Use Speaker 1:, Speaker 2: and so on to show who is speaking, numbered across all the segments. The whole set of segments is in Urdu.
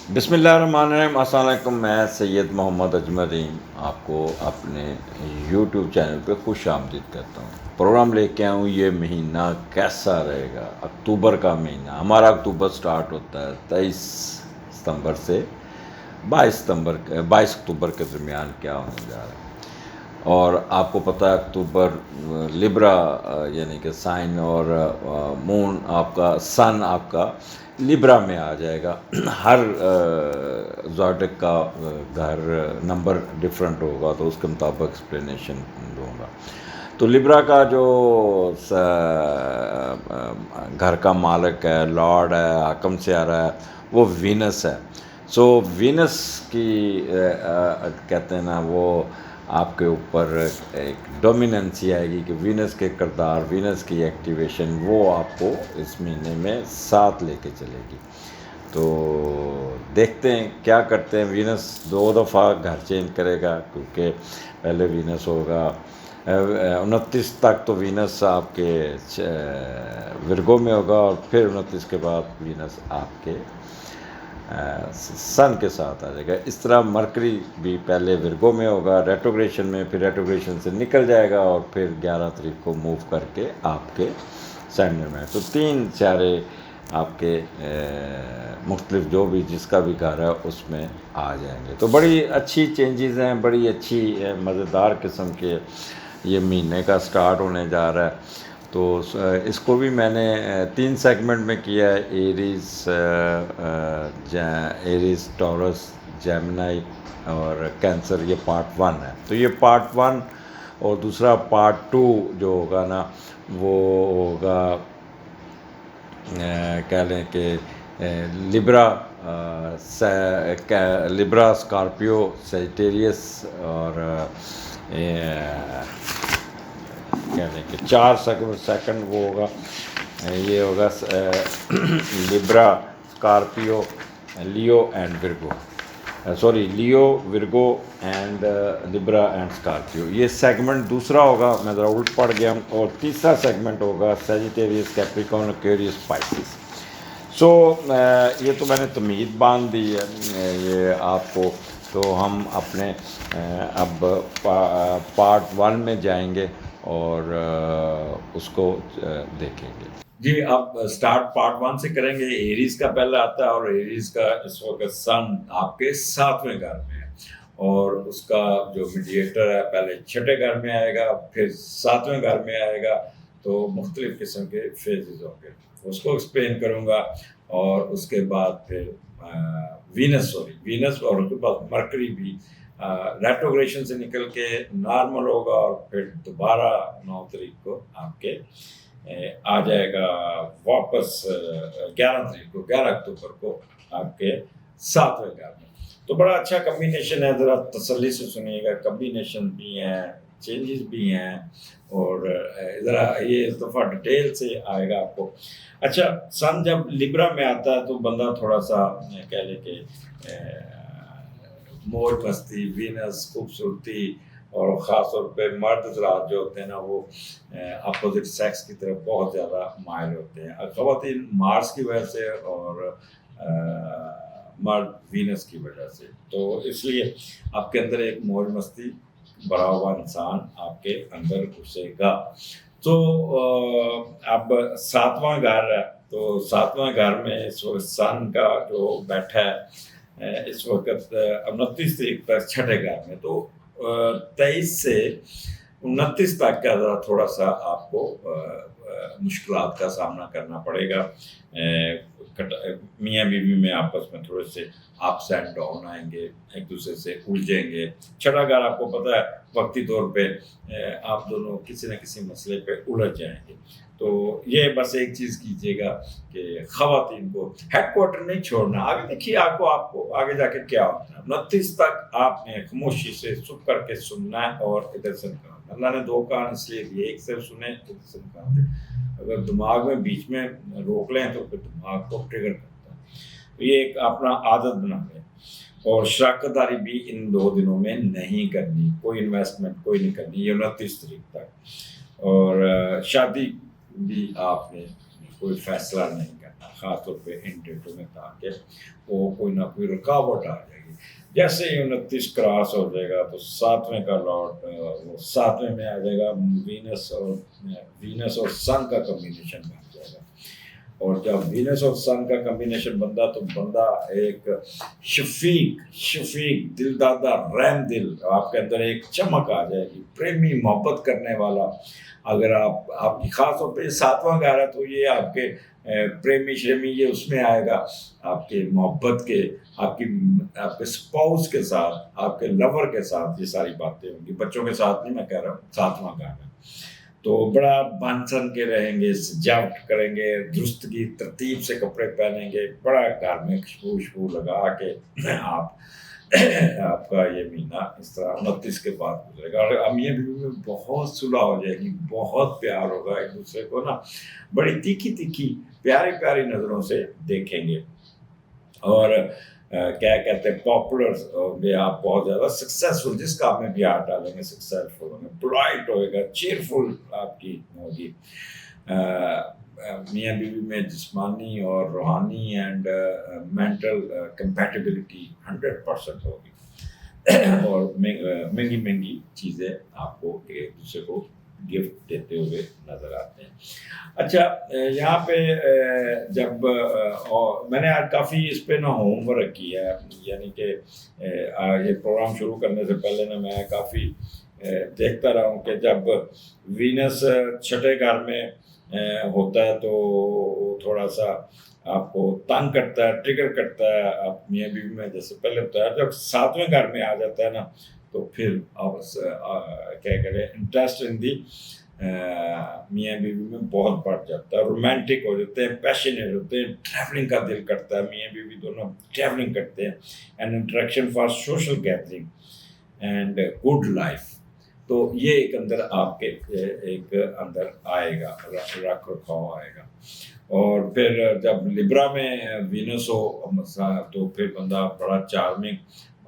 Speaker 1: بسم اللہ الرحمن الرحیم۔ السلام علیکم، میں سید محمد اجمرین آپ کو اپنے یوٹیوب چینل پہ خوش آمدید کرتا ہوں۔ پروگرام لے کے آؤں یہ مہینہ کیسا رہے گا، اکتوبر کا مہینہ۔ ہمارا اکتوبر سٹارٹ ہوتا ہے 23 ستمبر سے 22 اکتوبر کے درمیان کیا ہونے جا رہا ہے۔ اور آپ کو پتہ ہے اکتوبر لبرا یعنی کہ سائن اور مون آپ کا سن آپ کا لبرا میں آ جائے گا۔ ہر زوڈک کا گھر نمبر ڈفرینٹ ہوگا تو اس کے مطابق ایکسپلینیشن دوں گا۔ تو لبرا کا جو گھر کا مالک ہے، لارڈ ہے، حکم سے آ رہا ہے، وہ وینس ہے۔ سو وینس کی کہتے ہیں نا، وہ آپ کے اوپر ایک ڈومیننسی آئے گی کہ وینس کے کردار، وینس کی ایکٹیویشن وہ آپ کو اس مہینے میں ساتھ لے کے چلے گی۔ تو دیکھتے ہیں کیا کرتے ہیں۔ وینس 2 دفعہ گھر چینج کرے گا، کیونکہ پہلے وینس ہوگا 29 تک تو وینس آپ کے ورگو میں ہوگا، اور پھر 29 کے بعد وینس آپ کے سن کے ساتھ آ جائے گا۔ اس طرح مرکری بھی پہلے ورگو میں ہوگا ریٹروگریشن میں، پھر ریٹروگریشن سے نکل جائے گا اور پھر 11 تاریخ کو موو کر کے آپ کے سینڈر میں۔ تو 3 سیارے آپ کے مختلف جو بھی جس کا بھی گھر ہے اس میں آ جائیں گے۔ تو بڑی اچھی چینجز ہیں، بڑی اچھی مزیدار قسم کے یہ مہینے کا سٹارٹ ہونے جا رہا ہے۔ تو اس کو بھی میں نے 3 سیگمنٹ میں کیا ہے: ایریز، ٹورس، جیمنائی اور کینسر۔ یہ پارٹ 1 ہے۔ تو یہ پارٹ 1 اور دوسرا پارٹ 2 جو ہوگا نا، وہ ہوگا کہہ لیں کہ لبرا، اسکارپیو، سیجیٹیریس، اور کہہ لیں کہ 4 سیکنڈ وہ ہوگا، یہ ہوگا Libra, Scorpio, Leo and Virgo, Leo, Virgo and Libra and Scorpio. یہ سیگمنٹ دوسرا ہوگا، میں ذرا الٹ پڑ گیا ہوں۔ اور تیسرا سیگمنٹ ہوگا سیجیٹیریس، کیپریکارن، ایکویریس، پائسس۔ سو یہ تو میں نے تمہید باندھ دی ہے یہ آپ کو۔ تو ہم اپنے اب پارٹ 1 میں جائیں گے اور اس کو دیکھیں گے۔ جی، اب سٹارٹ پارٹ 1 سے کریں گے۔ ایریز کا پہلا آتا ہے، اور ایریز کا اس وقت سن آپ کے 7ویں گھر میں ہے، اور اس کا جو میڈیٹر ہے پہلے 6ٹھے گھر میں آئے گا، پھر 7ویں گھر میں آئے گا۔ تو مختلف قسم کے فیزز ہوں گے، اس کو ایکسپلین کروں گا۔ اور اس کے بعد پھر وینس اور اس کے بعد مرکری بھی ریٹروگریشن سے نکل کے نارمل ہوگا، اور پھر دوبارہ 9 تاریخ کو آپ کے آ جائے گا واپس 11 تاریخ کو، 11 اکتوبر کو آپ کے 7ویں گھر میں۔ تو بڑا اچھا کمبینیشن ہے، ذرا تسلی سے سنیے گا۔ کمبینیشن بھی ہیں، چینجز بھی ہیں، اور ذرا یہ اس دفعہ ڈیٹیل سے آئے گا آپ کو۔ اچھا، سن جب لبرا میں آتا ہے تو بندہ تھوڑا سا کہہ لے کہ موج مستی، وینس، خوبصورتی، اور خاص طور پہ مرد حضرات جو ہوتے ہیں نا، وہ اپوزٹ سیکس کی طرف بہت زیادہ مائل ہوتے ہیں۔ خواتین مارس کی وجہ سے، اور مرد وینس کی وجہ سے۔ تو اس لیے آپ کے اندر ایک موج مستی بھرا ہوا انسان آپ کے اندر گھسے گا۔ تو اب 7واں گھر ہے، تو 7واں گھر میں اس وقت سن کا جو بیٹھا ہے اس وقت 29 تاریخ تک 6ٹھے گھر میں۔ تو 23 سے 29 تک کا ذرا تھوڑا سا آپ کو مشکلات کا سامنا کرنا پڑے گا۔ میاں بیوی میں آپس میں تھوڑے سے اپس اینڈ ڈاؤن آئیں گے، ایک دوسرے سے الجھیں گے۔ 6ٹھا گھر آپ کو پتہ ہے وقتی طور پہ آپ دونوں کسی نہ کسی مسئلے پہ الجھ جائیں گے۔ تو یہ بس ایک چیز کیجیے گا کہ خواتین کو ہیڈ کوارٹر نہیں چھوڑنا۔ آگے دیکھیے آپ کو آگے جا کے کیا ہوتا ہے۔ 29 تک آپ نے خاموشی سے چپ کر کے سننا ہے، اور ادھر سے نکالنا۔ اللہ نے 2 کان اس لیے دیے، ایک صرف سنیں، ادھر سے نکال دیں۔ اگر دماغ میں بیچ میں روک لیں تو پھر دماغ کو ٹریگر کرتا ہے۔ تو یہ ایک اپنا عادت بنا لیں۔ اور شراکت داری بھی ان 2 دنوں میں نہیں کرنی، کوئی انویسٹمنٹ کوئی نہیں کرنی، یہ 29 تاریخ تک۔ اور شادی بھی آپ نے کوئی فیصلہ نہیں کرنا۔ خاص طور پہ ان ڈیٹوں میں، تاکہ وہ کوئی نہ کوئی رکاوٹ آ جائے گی. جیسے ہی 29 کراس ہو جائے گا تو 7ویں کا لاٹ وہ 7ویں میں آ جائے گا. وینس اور سن کا کمبینیشن بن جائے گا. اور جب وینس اور سن کا کمبینیشن بنتا تو بندہ ایک شفیق دل دادا رحم دل، آپ کے اندر ایک چمک آ جائے گی، پریمی محبت کرنے والا. اگر آپ کی خاص طور پہ 7واں گھر ہے تو یہ آپ کے پریمی شریمی یہ اس میں آئے گا، آپ کے محبت کے، آپ کے اسپاؤس کے ساتھ، آپ کے لور کے ساتھ یہ ساری باتیں ہوں گی. بچوں کے ساتھ نہیں میں کہہ رہا ہوں، 7واں گھر ہے تو بڑا بن سن کے رہیں گے، سجاوٹ کریں گے، درستگی ترتیب سے کپڑے پہنیں گے، بڑا گھر میں خوشبو لگا کے آپ کا یہ مہینہ اس طرح 29 کے بعد گزرے گا. اور امیاں بیوی میں بہت صلح ہو جائے گی، بہت پیار ہوگا، ایک دوسرے کو نا بڑی تیکھی پیاری پیاری نظروں سے دیکھیں گے. اور کیا کہتے ہیں پاپولر ہوں گے آپ، بہت زیادہ سکسیزفل، جس کام میں بھی ہاتھ ڈالیں گے سکسیزفل ہوں گے، پولائٹ ہوئے گا، چیئرفل آپ کی ہوگی. میاں بیوی میں جسمانی اور روحانی اینڈ مینٹل کمپیٹیبلٹی 100% ہوگی. اور مہنگی چیزیں آپ کو ایک دوسرے کو گفٹ دیتے ہوئے نظر آتے ہیں. اچھا یہاں پہ جب میں نے آج کافی اس پہ نا ہوم ورک کیا ہے، یعنی کہ یہ پروگرام شروع کرنے سے پہلے نا میں کافی دیکھتا رہا ہوں کہ جب وینس 6 گھر میں ہوتا ہے تو تھوڑا سا آپ کو تنگ کرتا ہے، ٹریگر کرتا ہے. آپ میاں بیوی میں جیسے پہلے بتایا، جب 7ویں گھر میں آ جاتا ہے نا تو پھر آپ کیا کریں انٹرسٹ ان دی میاں بیوی میں بہت بڑھ جاتا ہے، رومانٹک ہو جاتے ہیں، پیشنیٹ ہوتے ہیں، ٹریولنگ کا دل کرتا ہے. میاں بیوی دونوں ٹریولنگ کرتے ہیں، and interaction for social gathering and good life. تو یہ ایک اندر آپ کے ایک اندر آئے گا، رکھ رکھاؤ آئے گا. اور پھر جب لبرا میں وینس ہو تو پھر بندہ بڑا چارمنگ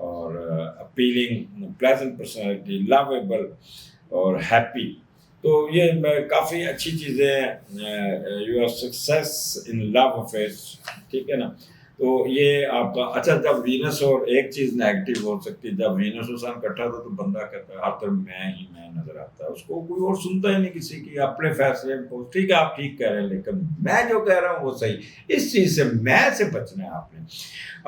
Speaker 1: اور اپیلنگ، پلیزنٹ پرسنالٹی، لویبل اور ہیپی. تو یہ کافی اچھی چیزیں ہیں. You are success in love affairs, ٹھیک ہے نا. تو یہ آپ کا اچھا. جب وینس اور ایک چیز نیگیٹو ہو سکتی ہے، جب وینس اور سن اکٹھا تھا تو بندہ کہتا ہے ہر طرف میں نظر آتا ہے، اس کو کوئی اور سنتا ہی نہیں کسی کی، اپنے فیصلے کو. ٹھیک ہے آپ ٹھیک کہہ رہے ہیں لیکن میں جو کہہ رہا ہوں وہ صحیح. اس چیز سے میں سے بچنا ہے آپ نے.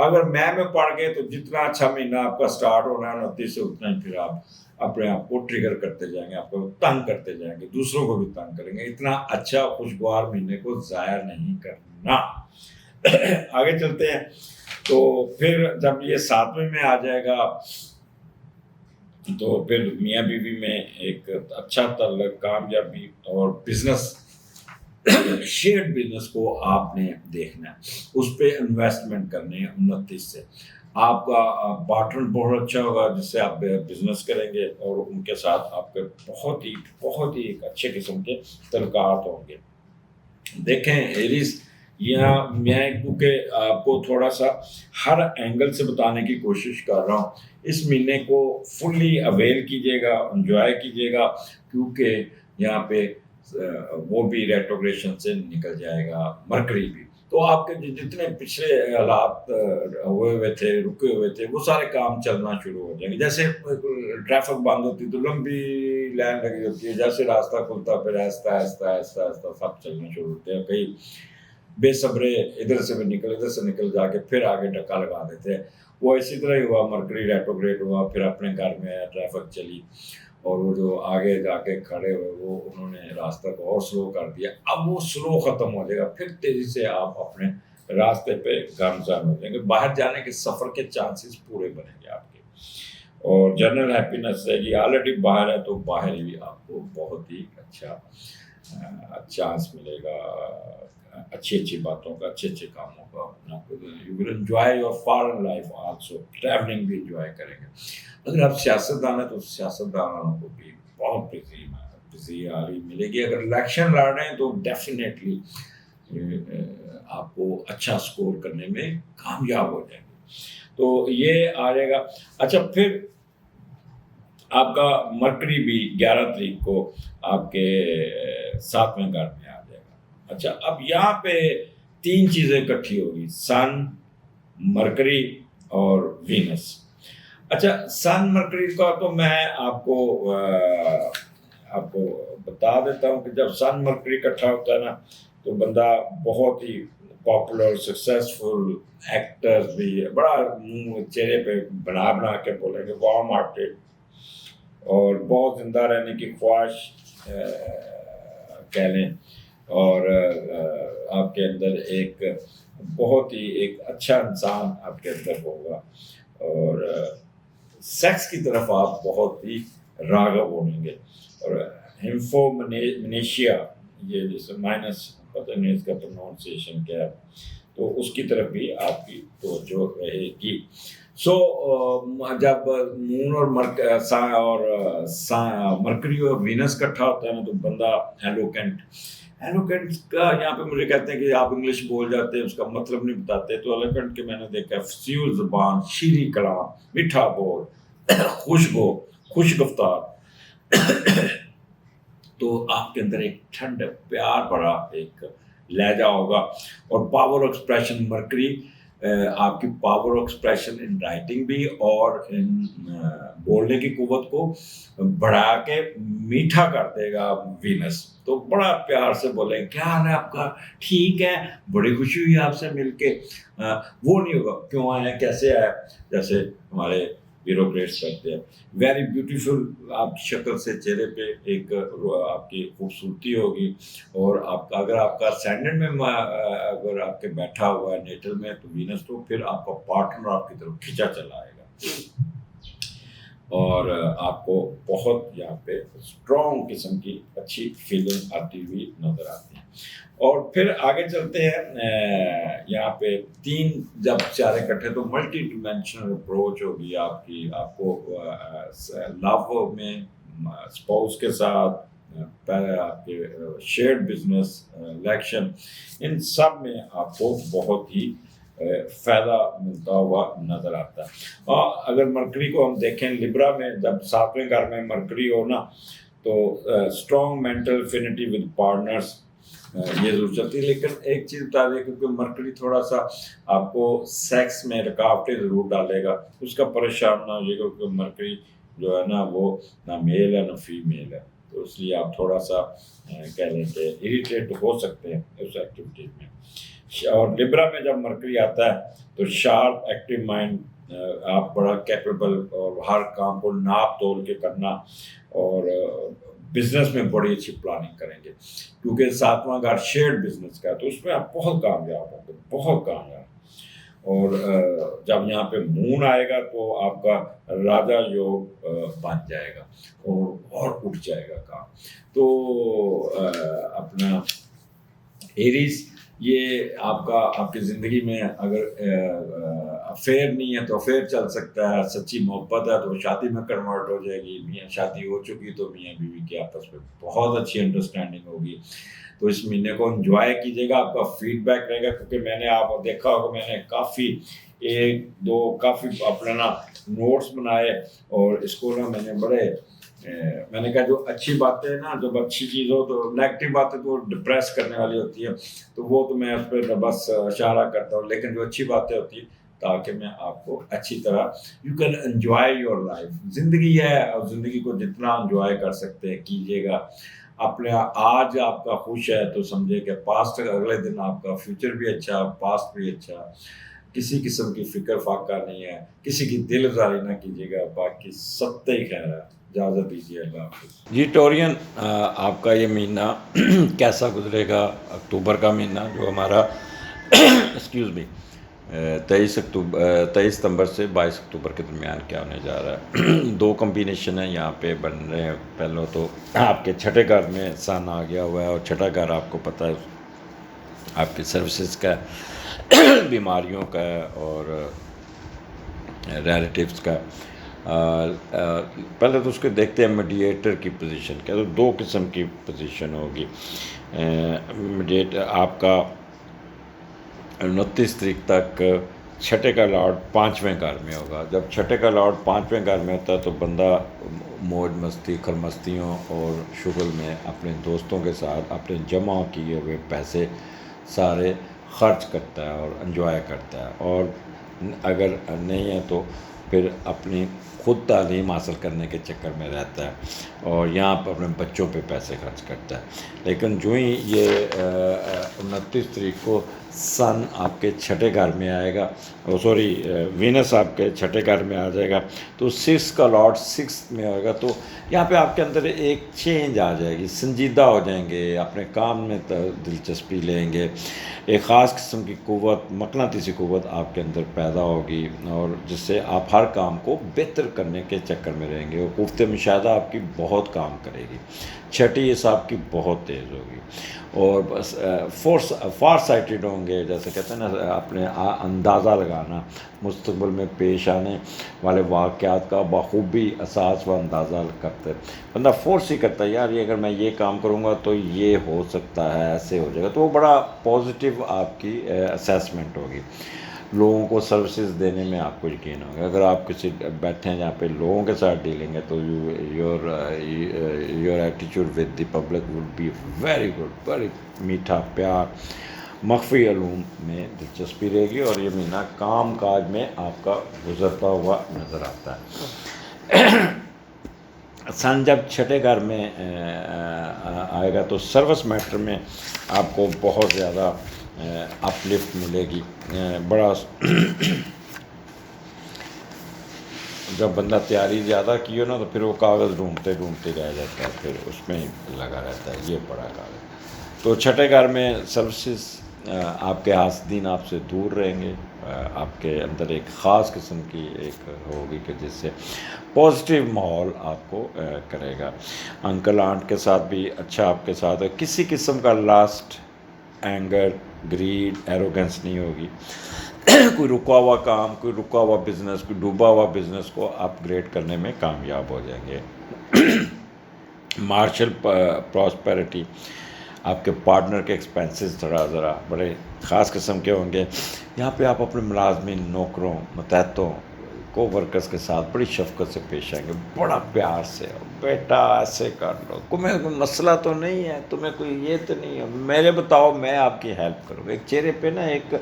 Speaker 1: اگر میں پڑھ گئے تو جتنا اچھا مہینہ آپ کا سٹارٹ ہونا ہے 29 سے، اتنا ہی پھر آپ اپنے آپ کو ٹریگر کرتے جائیں گے، آپ کو تنگ کرتے جائیں گے، دوسروں کو بھی تنگ کریں گے. اتنا اچھا خوشگوار مہینے کو ضائع نہیں کرنا. آگے چلتے ہیں. تو پھر جب یہ 7ویں میں آ جائے گا تو پھر میاں بیوی میں ایک اچھا تعلق، کامیابی اور بزنس، شیئرڈ بزنس کو آپ نے دیکھنا ہے، اس پہ انویسٹمنٹ کرنی ہے. 29 سے آپ کا پارٹنر بہت اچھا ہوگا جس سے آپ بزنس کریں گے، اور ان کے ساتھ آپ کے بہت ہی ایک اچھے قسم کے تعلقات ہوں گے. دیکھیں ایریز، یہاں میں کیونکہ آپ کو تھوڑا سا ہر اینگل سے بتانے کی کوشش کر رہا ہوں، اس مہینے کو فلی اویل کیجیے گا، انجوائے کیجیے گا، کیونکہ یہاں پہ وہ بھی ریٹروگریشن سے نکل جائے گا، مرکری بھی. تو آپ کے جتنے پچھلے حالات ہوئے تھے، رکے ہوئے تھے، وہ سارے کام چلنا شروع ہو جائیں گے. جیسے ٹریفک بند ہوتی تو لمبی لائن لگی ہوتی ہے، جیسے راستہ کھلتا پھر آہستہ آہستہ سب چلنا شروع ہوتے ہیں. کئی بے صبرے ادھر سے نکل جا کے پھر آگے ڈکا لگا دیتے ہیں. وہ اسی طرح ہی ہوا، مرکری ریٹروگریڈ ہوا، پھر اپنے گھر میں ٹریفک چلی، اور وہ جو آگے جا کے کھڑے ہوئے وہ انہوں نے راستہ کو اور سلو کر دیا. اب وہ سلو ختم ہو جائے گا، پھر تیزی سے آپ اپنے راستے پہ گامزن ہو جائیں گے. باہر جانے کے سفر کے چانسز پورے بنیں گے آپ کے، اور جنرل ہیپینس ہے کہ آلریڈی باہر ہے تو باہر ہی آپ کو بہت ہی اچھا چانس ملے گا، اچھی باتوں کا، اچھے کاموں کا. You will enjoy your foreign life also, travelling بھی انجوائے کریں گے. اگر آپ سیاستدان ہیں تو سیاستدانوں کو بھی بہت بزی ملے گی. اگر الیکشن لڑ رہے ہیں تو ڈیفینیٹلی آپ کو اچھا سکور کرنے میں کامیاب ہو جائیں گے. تو یہ آ جائے گا. اچھا پھر آپ کا مرکری بھی 11 تاریخ کو آپ کے 7ویں گھر میں آ جائے گا. اچھا اب یہاں پہ 3 چیزیں اکٹھی ہوگی، سن، مرکری اور وینس۔ اچھا، سن مرکری کا تو میں آپ کو بتا دیتا ہوں کہ جب سن مرکری اکٹھا ہوتا ہے نا تو بندہ بہت ہی پاپولر سکسیسفل ایکٹر بھی ہے، بڑا منہ چہرے پہ بنا کے بولیں گے وارم ہارٹیڈ، اور بہت زندہ رہنے کی خواہش کہہ لیں، اور آپ کے اندر ایک بہت ہی ایک اچھا انسان آپ کے اندر ہوگا، اور سیکس کی طرف آپ بہت ہی راغب ہوں گے، اور ہمفو منیشیا، یہ جیسے مائنس پتہ نہیں اس کا پروننسیشن کیا ہے، تو اس کی طرف بھی آپ کی توجہ رہے گی۔ جب مون اور مرکری اور وینس اکٹھا ہوتا ہے نا تو بندہ ایلوکینٹ کا یہاں پہ مجھے کہتے ہیں کہ آپ انگلش بول جاتے ہیں، اس کا مطلب نہیں بتاتے، تو ایلوکینٹ کے میں نے دیکھا فصیح زبان، شیریں کلام، میٹھا بول، خوش گفتار، تو آپ کے اندر ایک ٹھنڈ پیار بڑا ایک لہجہ ہوگا، اور پاور ایکسپریشن مرکری آپ کی پاور ایکسپریشن ان رائٹنگ بھی اور ان بولنے کی قوت کو بڑھا کے میٹھا کر دے گا وینس، تو بڑا پیار سے بولیں کیا حال ہے آپ کا، ٹھیک ہے، بڑی خوشی ہوئی آپ سے مل کے، وہ نہیں ہوگا کیوں آئے کیسے آئے، جیسے ہمارے بیوروکریٹس کرتے ہیں۔ ویری بیوٹیفل آپ کی شکل سے چہرے پہ ایک آپ کی خوبصورتی ہوگی، اور آپ کا اگر آپ کا اسینڈنٹ میں اگر آپ کے بیٹھا ہوا ہے نیٹل میں تو وینس، تو پھر آپ کا پارٹنر آپ کی طرف کھینچا چلا آئے گا، اور آپ کو بہت یہاں پہ اسٹرانگ قسم کی اچھی فیلنگ آتی ہوئی نظر آتی ہے۔ اور پھر آگے چلتے ہیں، یہاں پہ 3 جب سیارے اکٹھے تو ملٹی ڈیمینشنل اپروچ ہوگی آپ کی، آپ کو لو میں اسپاؤس کے ساتھ، آپ کے شیئرڈ بزنس، الیکشن، ان سب میں آپ کو بہت ہی فائدہ ملتا ہوا نظر آتا ہے۔ اور اگر مرکری کو ہم دیکھیں لبرا میں، جب 7ویں گھر میں مرکری ہو نا تو strong mental affinity with partners, یہ ضرور چلتی ہے، لیکن ایک چیز بتا دیں کیونکہ مرکری تھوڑا سا آپ کو سیکس میں رکاوٹیں ضرور ڈالے گا، اس کا پریشان نہ ہوئیے گا، کیونکہ مرکری جو ہے نا وہ نہ میل ہے نہ فیمیل ہے، تو اس لیے آپ تھوڑا سا کہہ لیں کہ اریٹیٹ ہو سکتے ہیں اس ایکٹیویٹی میں۔ اور لبرا میں جب مرکری آتا ہے تو شارپ ایکٹیو مائنڈ، آپ بڑا کیپیبل اور ہر کام کو ناپ تول کے کرنا، اور بزنس میں بڑی اچھی پلاننگ کریں گے، کیونکہ 7واں گھر شیئرڈ بزنس کا ہے تو اس میں آپ بہت کامیاب ہوں گے، بہت کامیاب۔ اور جب یہاں پہ مون آئے گا تو آپ کا راجا یوگ بن جائے گا اور اٹھ جائے گا کام۔ تو اپنا ایریز، یہ آپ کی زندگی میں اگر افیئر نہیں ہے تو افیئر چل سکتا ہے، سچی محبت ہے تو شادی میں کنورٹ ہو جائے گی، میاں شادی ہو چکی تو میاں بیوی کی آپس میں بہت اچھی انڈرسٹینڈنگ ہوگی، تو اس مہینے کو انجوائے کیجیے گا، آپ کا فیڈ بیک رہے گا، کیونکہ میں نے آپ دیکھا ہوگا میں نے کافی 1-2 کافی اپنا نا نوٹس بنائے، اور اس کو نا میں نے کہا جو اچھی باتیں نا، جب اچھی چیز ہو تو نیگیٹو باتیں تو ڈپریس کرنے والی ہوتی ہے، تو وہ تو میں اس پہ بس اشارہ کرتا ہوں، لیکن جو اچھی باتیں ہوتی ہیں تاکہ میں آپ کو اچھی طرح you can enjoy your life, زندگی ہے اور زندگی کو جتنا انجوائے کر سکتے ہیں کیجیے گا۔ اپنے آج آپ کا خوش ہے تو سمجھے کہ پاسٹ اگلے دن آپ کا فیوچر بھی اچھا، پاسٹ بھی اچھا، کسی قسم کی فکر فاقہ نہیں ہے، کسی کی دل آزاری نہ کیجیے گا، باقی سب ہی خیر ہے، اجازت دیجیے، اللہ حافظ۔ جی ٹورین، آپ کا یہ مہینہ کیسا گزرے گا؟ اکتوبر کا مہینہ جو ہمارا ایکسکیوز می 23 ستمبر سے 22 اکتوبر کے درمیان کیا ہونے جا رہا ہے؟ 2 کمبینیشن ہیں یہاں پہ بن رہے ہیں۔ پہلے تو آپ کے چھٹے گھر میں سن آ گیا ہوا ہے، اور چھٹا گھر آپ کو پتہ ہے آپ کی سروسز کا ہے، بیماریوں کا ہے، اور ریلیٹیوز کا۔ پہلے تو اس کو دیکھتے ہیں میڈیٹر کی پوزیشن کیا، تو 2 قسم کی پوزیشن ہوگی۔ میڈیٹر آپ کا 29 تاریخ تک چھٹے کا لارڈ 5ویں گھر میں ہوگا۔ جب چھٹے کا لارڈ 5ویں گھر میں ہوتا ہے تو بندہ موج مستی، خرمستیوں اور شغل میں اپنے دوستوں کے ساتھ اپنے جمع کیے ہوئے پیسے سارے خرچ کرتا ہے اور انجوائے کرتا ہے، اور اگر نہیں ہے تو پھر اپنی خود تعلیم حاصل کرنے کے چکر میں رہتا ہے اور یہاں پر اپنے بچوں پہ پیسے خرچ کرتا ہے۔ لیکن جو ہی یہ 29 تاریخ کو سن آپ کے چھٹے گھر میں آئے گا، سوری وینس آپ کے چھٹے گھر میں آ جائے گا، تو 6 کا لارڈ 6 میں ہوگا، تو یہاں پہ آپ کے اندر ایک چینج آ جائے گی، سنجیدہ ہو جائیں گے، اپنے کام میں دلچسپی لیں گے، ایک خاص قسم کی قوت، مقناطیسی قوت آپ کے اندر پیدا ہوگی، اور جس سے آپ ہر کام کو بہتر کرنے کے چکر میں رہیں گے، اور قوت مشاہدہ آپ کی بہت کام کرے گی، چھٹی حساب کی بہت تیز ہوگی، اور بس فار سائٹڈ ہوں گے، جیسے کہتے ہیں نا اپنے اندازہ لگانا، مستقبل میں پیش آنے والے واقعات کا بخوبی احساس و اندازہ کرتے، بندہ فورس ہی کرتا ہے، یار یہ اگر میں یہ کام کروں گا تو یہ ہو سکتا ہے، ایسے ہو جائے گا، تو وہ بڑا پازیٹیو آپ کی اسیسمنٹ ہوگی، لوگوں کو سروسز دینے میں آپ کو یقین ہوگا، اگر آپ کسی بیٹھے ہیں جہاں پہ لوگوں کے ساتھ ڈیلنگ ہے تو یور ایٹیچیوڈ with the public would be very good, very میٹھا پیار، مخفی علوم میں دلچسپی رہے گی، اور یہ مہینہ کام کاج میں آپ کا گزرتا ہوا نظر آتا ہے۔ سن جب چھٹے گھر میں آئے گا تو سروس میٹر میں آپ کو بہت زیادہ اپ لفٹ ملے گی، بڑا جب بندہ تیاری زیادہ کی ہو نا تو پھر وہ کاغذ ڈھونڈتے ڈھونڈتے رہ جاتا ہے، پھر اس میں ہی لگا رہتا ہے، یہ بڑا کاغذ، تو چھٹے گھر میں سروسز، آپ کے حاسدین آپ سے دور رہیں گے، آپ کے اندر ایک خاص قسم کی ایک ہوگی کہ جس سے پازیٹیو ماحول آپ کو کرے گا، انکل آنٹ کے ساتھ بھی اچھا آپ کے ساتھ ہے، کسی قسم کا لاسٹ اینگر، گریڈ، ایروگنس نہیں ہوگی، کوئی رکا ہوا کام، کوئی رکا ہوا بزنس، کوئی ڈوبا ہوا بزنس کو اپ گریڈ کرنے میں کامیاب ہو جائیں گے، مارشل پراسپیرٹی، آپ کے پارٹنر کے ایکسپینسز ذرا بڑے خاص قسم کے ہوں گے، یہاں پہ آپ اپنے ملازمین، نوکروں، ماتحتوں، کو ورکرز کے ساتھ بڑی شفقت سے پیش آئیں گے، بڑا پیار سے، بیٹا ایسے کر لو، تمہیں کوئی مسئلہ تو نہیں ہے، تمہیں کوئی یہ تو نہیں ہے، میرے بتاؤ میں آپ کی ہیلپ کروں گا، ایک چہرے پہ نا ایک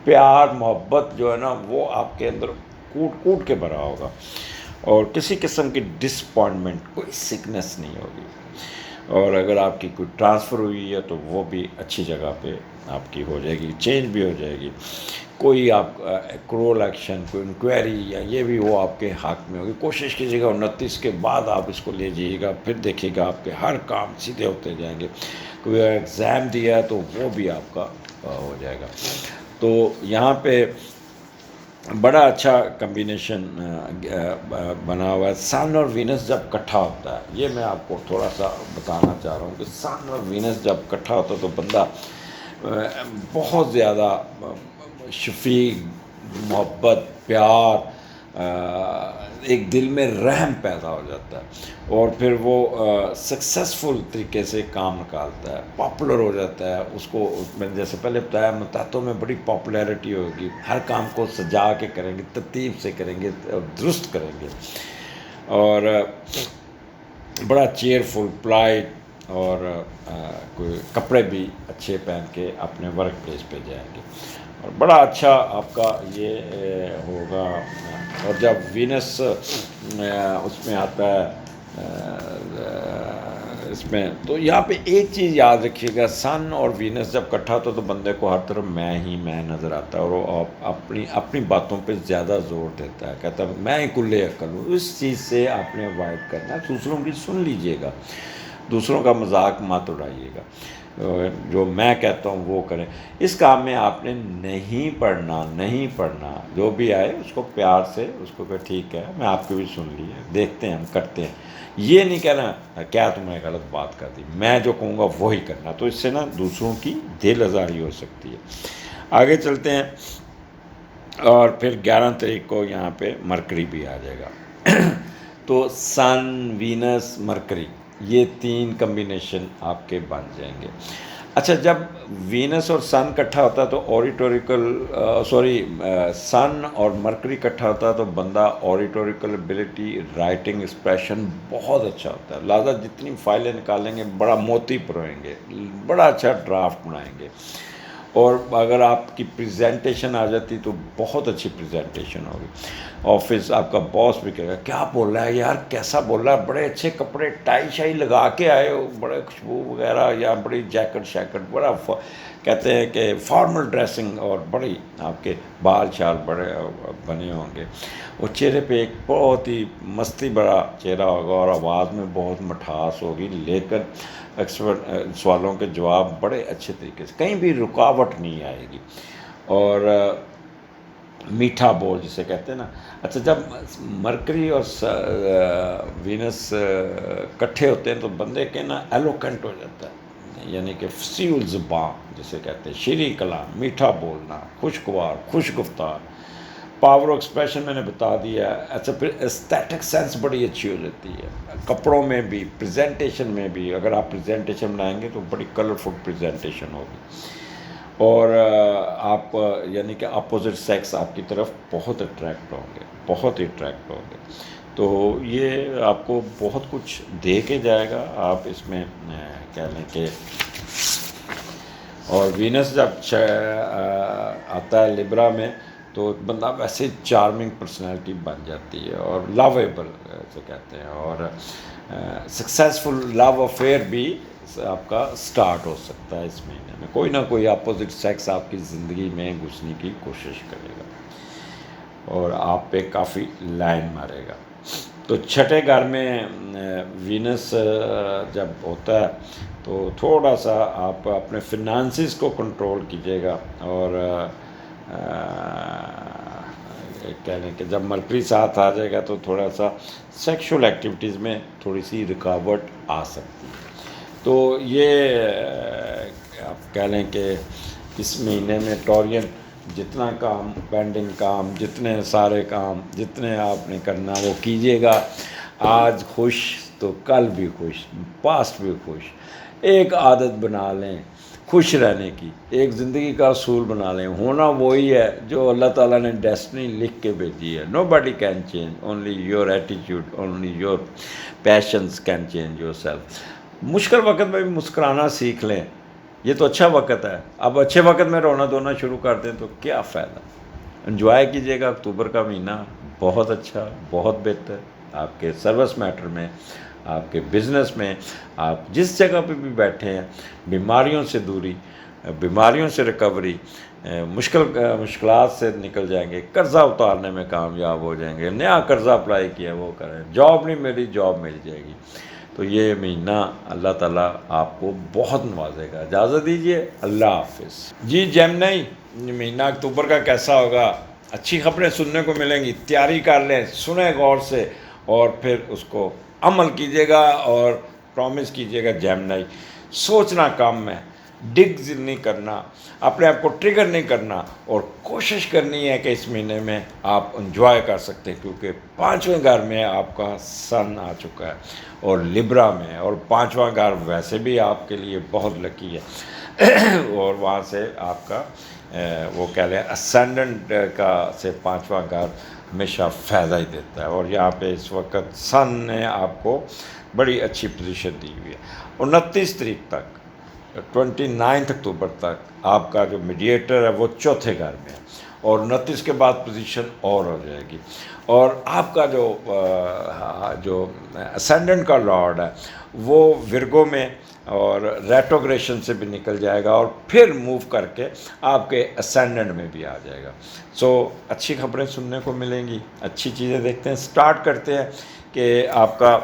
Speaker 1: پیار، محبت جو ہے نا وہ آپ کے اندر کوٹ کوٹ کے بھرا ہوگا، اور کسی قسم کی ڈس اپوائنٹمنٹ، کوئی سکنس نہیں ہوگی، اور اگر آپ کی کوئی ٹرانسفر ہوئی ہے تو وہ بھی اچھی جگہ پہ آپ کی ہو جائے گی، چینج بھی ہو جائے گی، کوئی آپ کرول ایکشن، کوئی انکوائری یا یہ بھی وہ آپ کے حق میں ہوگی، کوشش کیجیے گا 29 کے بعد آپ اس کو لے جائیے گا، پھر دیکھیے گا آپ کے ہر کام سیدھے ہوتے جائیں گے، کوئی ایگزام دیا ہے تو وہ بھی آپ کا ہو جائے گا، تو یہاں پہ بڑا اچھا کمبینیشن بنا ہوا ہے، سن اور وینس جب کٹھا ہوتا ہے، یہ میں آپ کو تھوڑا سا بتانا چاہ رہا ہوں کہ سن اور وینس جب کٹھا ہوتا ہے تو بندہ بہت زیادہ شفیق، محبت، پیار، ایک دل میں رحم پیدا ہو جاتا ہے، اور پھر وہ سکسیسفل طریقے سے کام نکالتا ہے، پاپولر ہو جاتا ہے، اس کو میں نے جیسے پہلے بتایا متحدوں میں بڑی پاپولیرٹی ہوگی، ہر کام کو سجا کے کریں گے، ترتیب سے کریں گے، درست کریں گے، اور بڑا چیئرفل، پلائٹ، اور کوئی کپڑے بھی اچھے پہن کے اپنے ورک پلیس پہ جائیں گے، اور بڑا اچھا آپ کا یہ ہوگا، اور جب وینس اس میں آتا ہے اس میں، تو یہاں پہ ایک چیز یاد رکھیے گا، سن اور وینس جب کٹھا ہوتا ہے تو بندے کو ہر طرف میں ہی میں نظر آتا ہے، اور وہ اپنی باتوں پہ زیادہ زور دیتا ہے، کہتا ہے میں ہی کلِ عقل ہوں، اس چیز سے آپ نے اوائڈ کرنا، دوسروں کی سن لیجئے گا، دوسروں کا مذاق مت اڑائیے گا، جو میں کہتا ہوں وہ کریں، اس کام میں آپ نے نہیں پڑھنا، جو بھی آئے اس کو پیار سے اس کو کہ ٹھیک ہے میں آپ کی بھی سن لی ہے، دیکھتے ہیں ہم کرتے ہیں، یہ نہیں کہنا کیا تم نے غلط بات کر دی، میں جو کہوں گا وہی کرنا، تو اس سے نا دوسروں کی دل آزاری ہو سکتی ہے۔ آگے چلتے ہیں، اور پھر 11 تاریخ کو یہاں پہ مرکری بھی آ جائے گا، تو سن، وینس، مرکری، یہ 3 کمبینیشن آپ کے بن جائیں گے۔ اچھا، جب وینس اور سن کٹھا ہوتا ہے تو سن اور مرکری کٹھا ہوتا ہے تو بندہ اوریٹوریکل ابیلٹی، رائٹنگ ایکسپریشن بہت اچھا ہوتا ہے، لہٰذا جتنی فائلیں نکالیں گے بڑا موتی پروئیں گے، بڑا اچھا ڈرافٹ بنائیں گے، اور اگر آپ کی پریزنٹیشن آ جاتی تو بہت اچھی پریزنٹیشن ہوگی. آفس آپ کا باس بھی کہے گا کیا بول رہا ہے یار، کیسا بول رہا ہے، بڑے اچھے کپڑے ٹائی شائی لگا کے آئے ہو، بڑے خوشبو وغیرہ یا بڑی جیکٹ شیکٹ، بڑا کہتے ہیں کہ فارمل ڈریسنگ، اور بڑی آپ کے بال شال بڑے بنے ہوں گے. وہ چہرے پہ ایک بہت ہی مستی بڑا چہرہ ہوگا، اور آواز میں بہت مٹھاس ہوگی، لیکن ایکسپرٹ سوالوں کے جواب بڑے اچھے طریقے سے، کہیں بھی رکاوٹ نہیں آئے گی. اور میٹھا بول جسے کہتے ہیں نا. اچھا، جب مرکری اور وینس کٹھے ہوتے ہیں تو بندے کے نا ایلوکینٹ ہو جاتا ہے، یعنی کہ فصیح الزبان جسے کہتے ہیں، شیریں کلام، میٹھا بولنا، خوشگوار، خوش گفتار. پاور آف ایکسپریشن میں نے بتا دیا ہے. اچھا، پھر اسٹیٹک سینس بڑی اچھی ہو جاتی ہے، کپڑوں میں بھی، پریزنٹیشن میں بھی. اگر آپ پریزنٹیشن بنائیں گے تو بڑی کلرفل پریزنٹیشن ہوگی. اور آپ یعنی کہ اپوزٹ سیکس آپ کی طرف بہت اٹریکٹ ہوں گے، بہت ہی اٹریکٹ ہوں گے. تو یہ آپ کو بہت کچھ دے کے جائے گا. آپ اس میں کہہ لیں کہ، اور وینس جب آتا ہے لبرا میں تو بندہ ویسے چارمنگ پرسنالٹی بن جاتی ہے، اور لاویبل سے کہتے ہیں. اور سکسیزفل لو افیئر بھی آپ کا سٹارٹ ہو سکتا ہے اس مہینے میں. کوئی نہ کوئی اپوزٹ سیکس آپ کی زندگی میں گھسنے کی کوشش کرے گا اور آپ پہ کافی لائن مارے گا. تو چھٹے گھر میں وینس جب ہوتا ہے تو تھوڑا سا آپ اپنے فنانسز کو کنٹرول کیجیے گا. اور کہہ لیں کہ جب مرکری ساتھ آ جائے گا تو تھوڑا سا سیکشول ایکٹیویٹیز میں تھوڑی سی رکاوٹ آ سکتی ہے. تو یہ آپ کہہ لیں کہ اس مہینے میں ٹورین جتنا کام پینڈنگ کام، جتنے سارے کام جتنے آپ نے کرنا وہ کیجیے گا. آج خوش تو کل بھی خوش، پاسٹ بھی خوش. ایک عادت بنا لیں خوش رہنے کی، ایک زندگی کا اصول بنا لیں. ہونا وہی ہے جو اللہ تعالیٰ نے ڈیسٹنی لکھ کے بھیجی ہے. Nobody can change, only your attitude, only your patience can change yourself. مشکل وقت میں بھی مسکرانا سیکھ لیں. یہ تو اچھا وقت ہے، اب اچھے وقت میں رونا دھونا شروع کر دیں تو کیا فائدہ. انجوائے کیجیے گا. اکتوبر کا مہینہ بہت اچھا، بہت بہتر آپ کے سروس میٹر میں، آپ کے بزنس میں، آپ جس جگہ پہ بھی بیٹھے ہیں. بیماریوں سے دوری، بیماریوں سے ریکوری، مشکلات سے نکل جائیں گے. قرضہ اتارنے میں کامیاب ہو جائیں گے. نیا قرضہ اپلائی کیا وہ کریں. جاب نہیں ملی، جاب مل جائے گی. تو یہ مہینہ اللہ تعالیٰ آپ کو بہت نوازے گا. اجازت دیجیے، اللہ حافظ. جی جیمنی، مہینہ اکتوبر کا کیسا ہوگا؟ اچھی خبریں سننے کو ملیں گی. تیاری کر لیں، سنیں غور سے، اور پھر اس کو عمل کیجیے گا. اور پرومس کیجیے گا جیمنی، سوچنا کم ہے، ڈگز نہیں کرنا، اپنے آپ کو ٹریگر نہیں کرنا، اور کوشش کرنی ہے کہ اس مہینے میں آپ انجوائے کر سکتے ہیں. کیونکہ 5ویں گھر میں آپ کا سن آ چکا ہے، اور لبرا میں. اور 5واں گھر ویسے بھی آپ کے لیے بہت لکی ہے، اور وہاں سے آپ کا وہ کہہ لیں اسینڈنٹ کا سے 5واں گھر ہمیشہ فائدہ ہی دیتا ہے. اور یہاں پہ اس وقت سن نے آپ کو بڑی اچھی پوزیشن دی ہوئی ہے. 29 تاریخ تک، 29 اکتوبر تک آپ کا جو میڈیٹر ہے وہ چوتھے گھر میں ہے، اور 29 کے بعد پوزیشن اور ہو جائے گی. اور آپ کا جو اسینڈنٹ کا لارڈ ہے وہ ورگو میں اور ریٹروگریشن سے بھی نکل جائے گا، اور پھر موو کر کے آپ کے اسینڈنٹ میں بھی آ جائے گا. سو اچھی خبریں سننے کو ملیں گی، اچھی چیزیں دیکھتے ہیں. سٹارٹ کرتے ہیں کہ آپ کا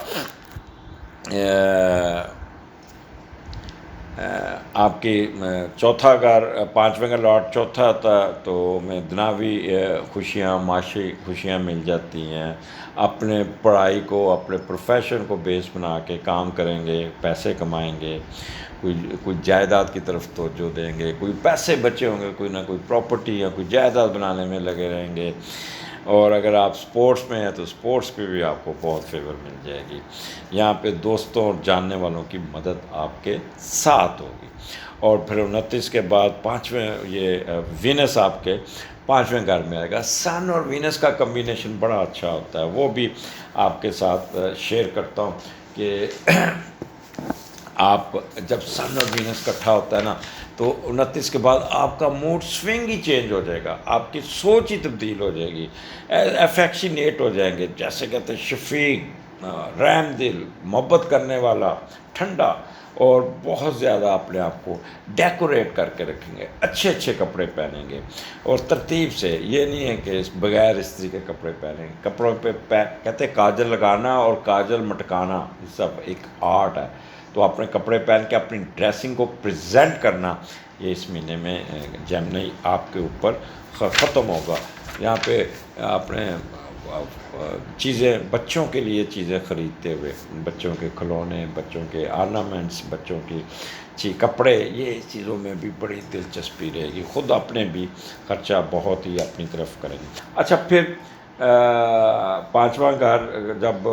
Speaker 1: آپ کی چوتھا گھر، 5ویں کا لارڈ چوتھا تھا تو میں دناوی خوشیاں، معاشی خوشیاں مل جاتی ہیں. اپنے پڑھائی کو، اپنے پروفیشن کو بیس بنا کے کام کریں گے، پیسے کمائیں گے، کوئی جائیداد کی طرف توجہ دیں گے. کوئی پیسے بچے ہوں گے، کوئی نہ کوئی پراپرٹی یا کوئی جائیداد بنانے میں لگے رہیں گے. اور اگر آپ سپورٹس میں ہیں تو سپورٹس پہ بھی آپ کو بہت فیور مل جائے گی. یہاں پہ دوستوں اور جاننے والوں کی مدد آپ کے ساتھ ہوگی. اور پھر 29 کے بعد 5ویں یہ وینس آپ کے 5ویں گھر میں آئے گا. سن اور وینس کا کمبینیشن بڑا اچھا ہوتا ہے، وہ بھی آپ کے ساتھ شیئر کرتا ہوں کہ آپ جب سن اور وینس اکٹھا ہوتا ہے نا تو 29 کے بعد آپ کا موڈ سوئنگ ہی چینج ہو جائے گا، آپ کی سوچ ہی تبدیل ہو جائے گی، افیکشنیٹ ہو جائیں گے، جیسے کہتے ہیں شفیق، رحم دل، محبت کرنے والا، ٹھنڈا، اور بہت زیادہ اپنے آپ کو ڈیکوریٹ کر کے رکھیں گے، اچھے اچھے کپڑے پہنیں گے اور ترتیب سے، یہ نہیں ہے کہ بغیر استری کے کپڑے پہنیں گے، کپڑوں پہ کہتے ہیں کاجل لگانا اور کاجل مٹکانا یہ سب ایک آرٹ ہے، تو اپنے کپڑے پہن کے اپنی ڈریسنگ کو پریزنٹ کرنا، یہ اس مہینے میں جیمنی آپ کے اوپر ختم ہوگا۔ یہاں پہ اپنے چیزیں، بچوں کے لیے چیزیں خریدتے ہوئے، بچوں کے کھلونے، بچوں کے آرنامنٹس، بچوں کی کپڑے، یہ چیزوں میں بھی بڑی دلچسپی رہے گی، خود اپنے بھی خرچہ بہت ہی اپنی طرف کریں گے۔ اچھا، پھر پانچواں گھر، جب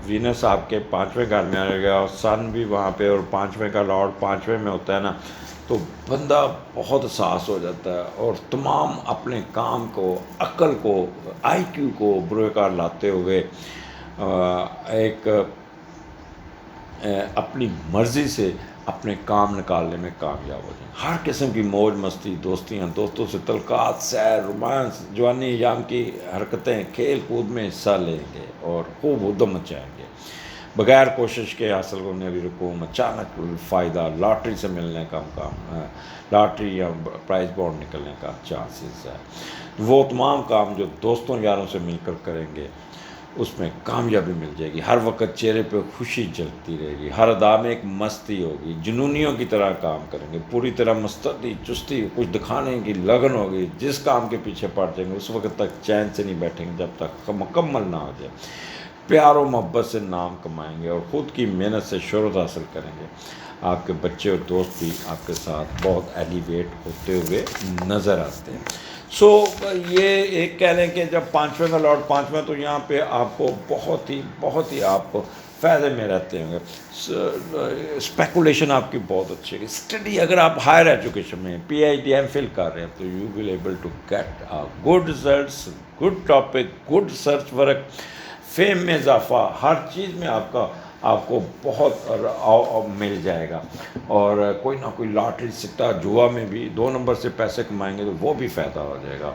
Speaker 1: وینس آپ کے پانچویں گھر میں آئے گا اور سن بھی وہاں پہ، اور پانچویں کا لارڈ پانچویں میں ہوتا ہے نا، تو بندہ بہت حساس ہو جاتا ہے اور تمام اپنے کام کو، عقل کو، آئی کیو کو بروئے کار لاتے ہوئے ایک اپنی مرضی سے اپنے کام نکالنے میں کامیاب ہو جائیں، ہر قسم کی موج مستی، دوستیاں، دوستوں سے تعلقات، سیر، رومانس، جوانی ایام کی حرکتیں، کھیل کود میں حصہ لیں گے اور خوب ادھم مچائیں گے، بغیر کوشش کے حاصل ہونے والی رقوم، اچانک فائدہ، لاٹری سے ملنے کا لاٹری یا پرائز بانڈ نکلنے کا چانسز ہے، وہ تمام کام جو دوستوں یاروں سے مل کر کریں گے اس میں کامیابی مل جائے گی، ہر وقت چہرے پہ خوشی جھلکتی رہے گی، ہر ادا میں ایک مستی ہوگی، جنونیوں کی طرح کام کریں گے، پوری طرح مستعدی، چستی، کچھ دکھانے کی لگن ہوگی، جس کام کے پیچھے پڑ جائیں گے اس وقت تک چین سے نہیں بیٹھیں گے جب تک مکمل نہ ہو جائے، پیار و محبت سے نام کمائیں گے اور خود کی محنت سے شہرت حاصل کریں گے، آپ کے بچے اور دوست بھی آپ کے ساتھ بہت ایلیویٹ ہوتے ہوئے نظر آتے ہیں۔ سو یہ ایک کہہ لیں کہ جب پانچویں کا لارڈ پانچواں، تو یہاں پہ آپ کو بہت ہی آپ فائدے میں رہتے ہوں گے، اسپیکولیشن آپ کی بہت اچھی ہے، اسٹڈی اگر آپ ہائر ایجوکیشن میں P H D M phil کر رہے ہیں تو you will able to get good results, good topic, good search work, fame میں اضافہ، ہر چیز میں آپ کو بہت مل جائے گا، اور کوئی نہ کوئی لاٹری سٹہ جوا میں بھی 2 نمبر سے پیسے کمائیں گے تو وہ بھی فائدہ ہو جائے گا،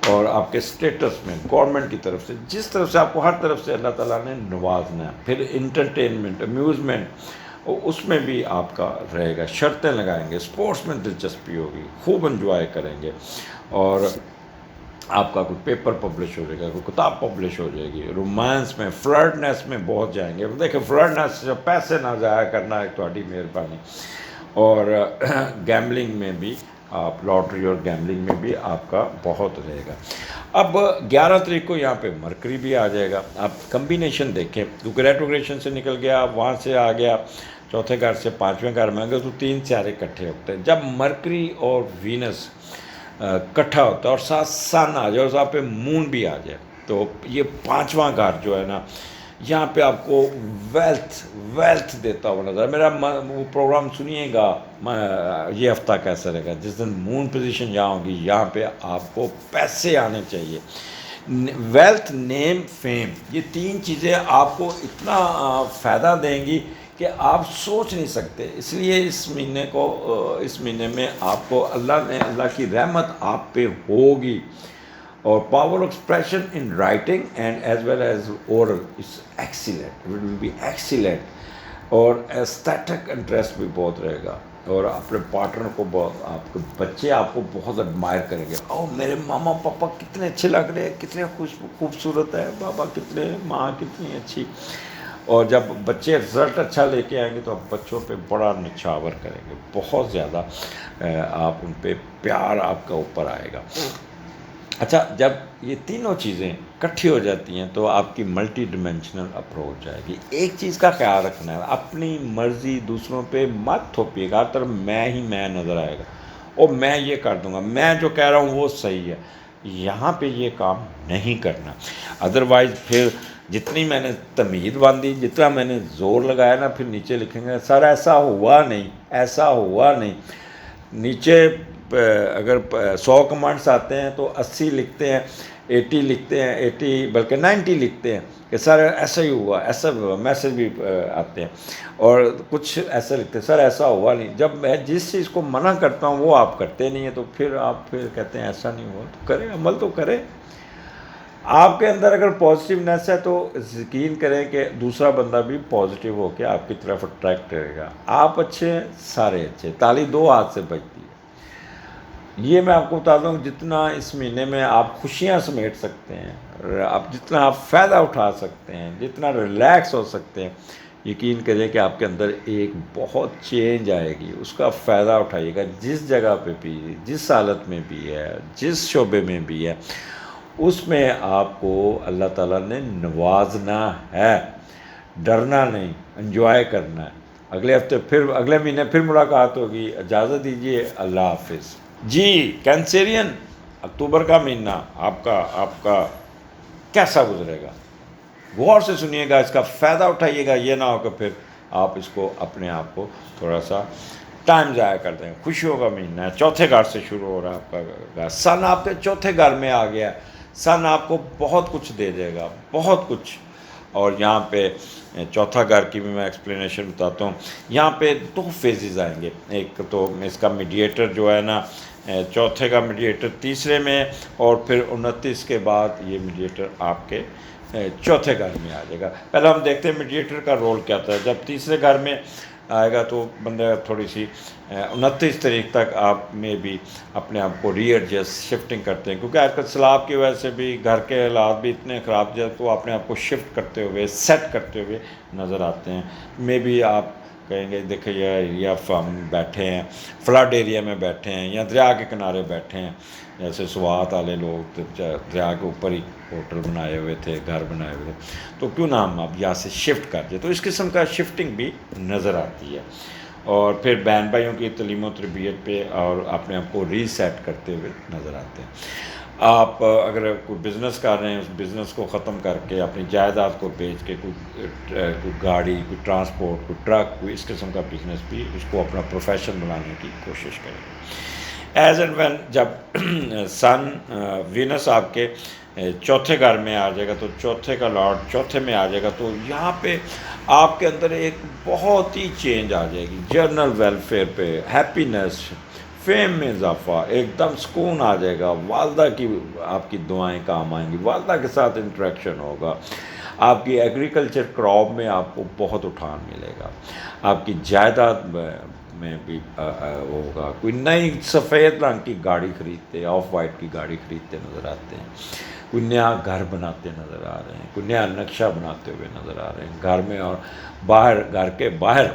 Speaker 1: اور آپ کے اسٹیٹس میں گورنمنٹ کی طرف سے، جس طرف سے آپ کو ہر طرف سے اللہ تعالیٰ نے نوازنا ہے، پھر انٹرٹینمنٹ، امیوزمنٹ، اس میں بھی آپ کا رہے گا، شرطیں لگائیں گے، اسپورٹس میں دلچسپی ہوگی، خوب انجوائے کریں گے، اور آپ کا کوئی پیپر پبلش ہو جائے گا، کوئی کتاب پبلش ہو جائے گی، رومانس میں، فلرٹنیس میں بہت جائیں گے، دیکھیں فلرٹنیس سے پیسے نہ ضائع کرنا ایک تہاڈی مہربانی، اور گیملنگ میں بھی آپ، لاٹری اور گیملنگ میں بھی آپ کا بہت رہے گا۔ اب 11 تاریخ کو یہاں پہ مرکری بھی آ جائے گا، آپ کمبینیشن دیکھیں، کیونکہ ریٹروگریشن سے نکل گیا، وہاں سے آ گیا چوتھے گھر سے پانچویں گھر میں آ گیا، تو 3 سیارے اکٹھے ہوتے ہیں، جب مرکری اور وینس اکٹھا ہوتا ہے اور ساتھ سن آ جائے اور ساتھ پہ مون بھی آ جائے، تو یہ پانچواں گھر جو ہے نا، یہاں پہ آپ کو ویلتھ دیتا ہوا نظر ہے۔ میرا وہ پروگرام سنیے گا یہ ہفتہ کیسا رہے گا، جس دن مون پوزیشن یہاں ہوگی، یہاں پہ آپ کو پیسے آنے چاہیے، ویلتھ، نیم، فیم، یہ 3 چیزیں آپ کو اتنا فائدہ دیں گی کہ آپ سوچ نہیں سکتے، اس لیے اس مہینے میں آپ کو اللہ کی رحمت آپ پہ ہوگی، اور power of expression in writing and as well as oral is excellent, it will be excellent, اور ایستھیٹک انٹرسٹ بھی بہت رہے گا، اور اپنے پارٹنر کو بہت، آپ کے بچے آپ کو بہت ایڈمائر کریں گے، او میرے ماما پاپا کتنے اچھے لگ رہے ہیں، کتنے خوبصورت ہے بابا، کتنے، ماں کتنی اچھی، اور جب بچے رزلٹ اچھا لے کے آئیں گے تو آپ بچوں پہ بڑا نچھاور کریں گے، بہت زیادہ آپ ان پہ پیار آپ کا اوپر آئے گا۔ اچھا، جب یہ تینوں چیزیں اکٹھی ہو جاتی ہیں تو آپ کی ملٹی ڈیمینشنل اپروچ آئے گی۔ ایک چیز کا خیال رکھنا ہے، اپنی مرضی دوسروں پہ مت تھوپیے گا، ہر طرف میں نظر آئے گا، اور میں یہ کر دوں گا، میں جو کہہ رہا ہوں وہ صحیح ہے، یہاں پہ یہ کام نہیں کرنا، ادروائز پھر جتنی میں نے تمہید باندھی، جتنا میں نے زور لگایا نا، پھر نیچے لکھیں گے سر ایسا ہوا نہیں، ایسا ہوا نہیں، نیچے اگر 100 کمنٹس آتے ہیں تو 80 لکھتے ہیں 80 لکھتے ہیں، 80 بلکہ 90 لکھتے ہیں کہ سر ایسا ہی ہوا، ایسا بھی ہوا، میسج بھی آتے ہیں، اور کچھ ایسا لکھتے ہیں سر ایسا ہوا نہیں۔ جب میں جس چیز کو منع کرتا ہوں وہ آپ کرتے نہیں ہیں، تو پھر آپ پھر کہتے ہیں ایسا نہیں ہوا، تو کریں، عمل تو کریں۔ آپ کے اندر اگر پازیٹیونیس ہے تو یقین کریں کہ دوسرا بندہ بھی پازیٹیو ہو کے آپ کی طرف اٹریکٹ کرے گا۔ آپ اچھے ہیں، سارے اچھے، تالی 2 ہاتھ سے بجتی ہے۔ یہ میں آپ کو بتاتا ہوں، جتنا اس مہینے میں آپ خوشیاں سمیٹ سکتے ہیں، آپ جتنا آپ فائدہ اٹھا سکتے ہیں، جتنا ریلیکس ہو سکتے ہیں، یقین کریں کہ آپ کے اندر ایک بہت چینج آئے گی، اس کا فائدہ اٹھائیے گا۔ جس جگہ پہ بھی، جس حالت میں بھی ہے، جس شعبے میں بھی ہے، اس میں آپ کو اللہ تعالیٰ نے نوازنا ہے، ڈرنا نہیں، انجوائے کرنا ہے۔ اگلے ہفتے پھر، اگلے مہینے پھر ملاقات ہوگی، اجازت دیجیے، اللہ حافظ۔ جی کینسیرین، اکتوبر کا مہینہ آپ کا کیسا گزرے گا؟ غور سے سنیے گا، اس کا فائدہ اٹھائیے گا، یہ نہ ہو کہ پھر آپ اس کو اپنے آپ کو تھوڑا سا ٹائم ضائع کر دیں۔ خوشیوں کا مہینہ ہے، چوتھے گھر سے شروع ہو رہا ہے آپ کا گھر، سن آپ کے چوتھے گھر میں آ گیا، سن آپ کو بہت کچھ دے دے گا، بہت کچھ۔ اور یہاں پہ چوتھا گھر کی بھی میں ایکسپلینیشن بتاتا ہوں۔ یہاں پہ 2 فیزز آئیں گے، ایک تو اس کا میڈیٹر جو ہے نا، چوتھے کا میڈیٹر تیسرے میں، اور پھر 29 کے بعد یہ میڈیٹر آپ کے چوتھے گھر میں آ جائے گا۔ پہلے ہم دیکھتے ہیں میڈیٹر کا رول کیا تھا۔ جب تیسرے گھر میں آئے گا تو بندہ تھوڑی سی 29 تاریخ تک آپ میں بھی اپنے آپ کو ری ایڈجسٹ شفٹنگ کرتے ہیں، کیونکہ آج کل سیلاب کی وجہ سے بھی گھر کے حالات بھی اتنے خراب جو تو اپنے آپ کو شفٹ کرتے ہوئے، سیٹ کرتے ہوئے نظر آتے ہیں۔ میں بھی آپ کہیں گے دیکھیں یہ ایریا ہم بیٹھے ہیں، فلڈ ایریا میں بیٹھے ہیں، یا دریا کے کنارے بیٹھے ہیں، جیسے سوات والے لوگ دریا کے اوپر ہی ہوٹل بنائے ہوئے تھے، گھر بنائے ہوئے تھے، تو کیوں نہ ہم اب یہاں سے شفٹ کر دیں؟ تو اس قسم کا شفٹنگ بھی نظر آتی ہے۔ اور پھر بہن بھائیوں کی تعلیم و تربیت پہ اور اپنے آپ کو ری سیٹ کرتے ہوئے نظر آتے ہیں۔ آپ اگر کوئی بزنس کر رہے ہیں، اس بزنس کو ختم کر کے اپنی جائیداد کو بیچ کے کوئی گاڑی، کوئی ٹرانسپورٹ، کوئی ٹرک، کوئی اس قسم کا بزنس بھی اس کو اپنا پروفیشن بنانے کی کوشش کریں۔ ایز اینڈ وین جب سن وینس آپ کے چوتھے گھر میں آ جائے گا، تو چوتھے کا لارڈ چوتھے میں آ جائے گا، تو یہاں پہ آپ کے اندر ایک بہت ہی چینج آ جائے گی، جنرل ویلفیئر پہ، ہیپینس، فیم میں اضافہ، ایک دم سکون آ جائے گا، والدہ کی آپ کی دعائیں کام آئیں گی، والدہ کے ساتھ انٹریکشن ہوگا، آپ کی ایگریکلچر کراپ میں آپ کو بہت اٹھان ملے گا، آپ کی جائیداد میں بھی ہوگا۔ کوئی نئی سفید رنگ کی گاڑی خریدتے، آف وائٹ کی گاڑی خریدتے نظر آتے ہیں، کوئی نیا گھر بناتے نظر آ رہے ہیں، کوئی نیا نقشہ بناتے ہوئے نظر آ رہے ہیں گھر میں، اور باہر، گھر کے باہر